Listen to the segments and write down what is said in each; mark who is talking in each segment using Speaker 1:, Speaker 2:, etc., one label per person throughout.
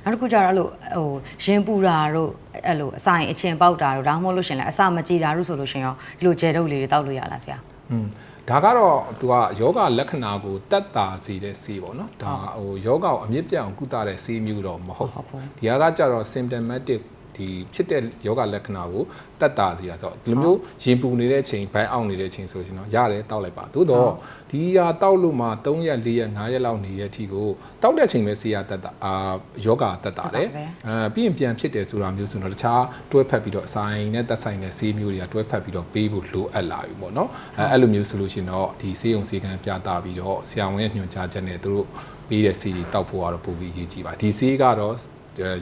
Speaker 1: နောက်တစ်ခုကျတော့အဲ့လိုရင်ပူတာတို့အဲ့လိုအစာရင်အချင်ပေါက်တာတို့ဒါမှမဟုတ်လို့ရှင်လဲအစာမကြည်တာတို့ဆိုလို့ရှင်ရောဒီလိုဂျယ်တုပ်လေးတွေတောက်လို့ရလားဆရာ
Speaker 2: ဒါကတော့သူကယောဂလက္ခဏာကိုတက်တာစေတဲ့ဆေးပေါ့နော်ဒါယောဂကိုအမြင့်ပြတ်အောင်ကုသတဲ့ဆေးမျိုးတော့မဟုတ်ဘူးဒီကကြတော့ symptomatic ဒီဖြစ်တဲ့ယောဂလက္ခဏာကိုတက်တာစီရဆိုဒီလိုမျိုးရင်ပူနေတဲ့အချိန်ဘိုင်းအောင်နေတဲ့အချိန်ဆိုရှင်တော့ရတယ်တောက်လိုက်ပါသို့တော့ဒီဟာတောက်လို့မှ3ရက်4ရက်5ရက်လောက်နေတဲ့အထိကိုတောက်တဲ့အချိန်ပဲဆေးရတက်တာယောဂတက်တာတယ်ပြီးရင်ပြန်ဖြစ်တယ်ဆိုတာမျိုးဆိုတော့တခြားတွဲဖက်ပြီးတော့အဆိုင်နဲ့တက်ဆိုင်တဲ့ဆေးမျိုးတွေကတွဲဖက်ပြီးတော့ပေးဖို့လိုအပ်လာပြီပေါ့နော်အဲ့လိုမျိုးဆိုလို့ရှင်တော့ဒီဆေးရုံဆေးကန်းပြတာပြီးတော့ဆရာဝန်ရဲ့ညွှန်ကြားချက်နဲ့သူတို့ပေးတဲ့ဆေးတွေတောက်ဖို့ကတော့ပိုပြီးအရေးကြီးပါဒီဆေးကတော့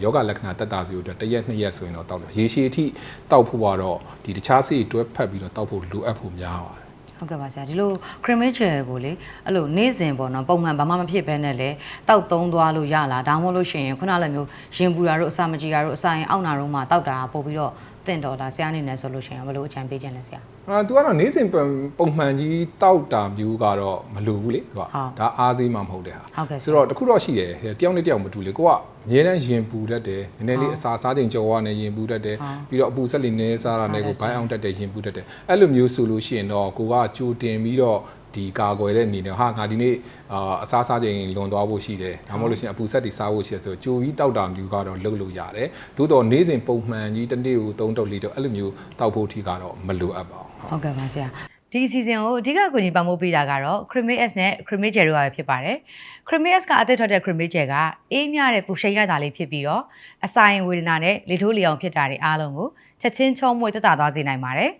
Speaker 2: ယောဂလက္ခဏာတက်တာစီကို1ရက်2ရက်ဆိုရင်တော့တောက်တယ်ရေရှည်အထိတောက်ဖို့ကတော့ဒီတခြားဆေးတွဲဖက်ပြီးတော့တောက်ဖို့လိုအပ်ဖို့များပါတယ်
Speaker 1: ဟုတ်ကဲ့ပါဆရာဒီလို cremate gel ကိုလေအဲ့လိုနေ့စဉ်ပေါ့နော်ပုံမှန်ဘာမှမဖြစ်ဘဲနဲ့လေတောက်သုံးသွားလို့ရလားဒါမှမဟုတ်လို့ရှိရင်ခုနလည်းမျိုးရင်ပူတာတို့အစာမကြည်တာတို့အစာရင်အောက်နာတို့မှတောက်တာပို့ပြီးတော့တင့်တော်တာဆရာအနေနဲ့ဆိုလို့ရှိရင်ဘယ်လိုအကြံပေးခြင်းလဲဆရာ
Speaker 2: သူကတော့နေ့စဉ်ပုံမှန်ကြီးတောက်တာမျိုးကတော့မလိုဘူးလေသူကဒါအားစေးမှမဟုတ်တဲ့ဟာဆိုတော့တခုတော့ရှိတယ်တယောက်နဲ့တယောက်မတူလေကိုကအများတန်းရင်ပူတတ်တယ်နည်းနည်းလေးအစာစားချိန်ကြော်ရနေရင်ပူတတ်တယ်ပြီးတော့အပူဆက်လေးနည်းစားတာနဲ့ကိုဘိုင်းအောင်တတ်တယ်ရင်ပူတတ်တယ်အဲ့လိုမျိုးဆိုလို့ရှိရင်တော့ကိုကကြိုတင်ပြီးတော့ဒီကာကွယ်တဲ့အနေနဲ့ဟာငါဒီနေ့အစားစားချိန်လွန်သွားဖို့ရှိတယ်ဒါမှမဟုတ်လို့ရှိရင်အပူဆက်တွေစားဖို့ရှိတယ်ဆိုတော့ကြိုပြီးတောက်တာမျိုးကတော့လုပ်လို့ရတယ်သို့တော့နေ့စဉ်ပုံမှန်ကြီးတစ်နေ့ကို3တုပ်4တုပ်အဲ့လိုမျိုးတောက်ဖို့အထိကတော့မလိုအပ်ပါဘူး
Speaker 1: ဟုတ်ကဲ့ပါဆရာဒီအစီအစဉ်ကိုအဓိကကိုကြီးပံ့ပိုးပေးတာကတော့ Cremate S နဲ့ Cremate Gel တို့ပဲဖြစ်ပါတယ် Cremate S ကအသစ်ထွက်တဲ့ Cremate Gel ကအေးမြတဲ့ပူရှိန်ရတာလေးဖြစ်ပြီးတော့အစာရင်ဝေဒနာနဲ့လေထိုးလေအောင်ဖြစ်တာတွေအားလုံးကိုချက်ချင်းချောမွေ့သက်သာသွားစေနိုင်ပါတယ်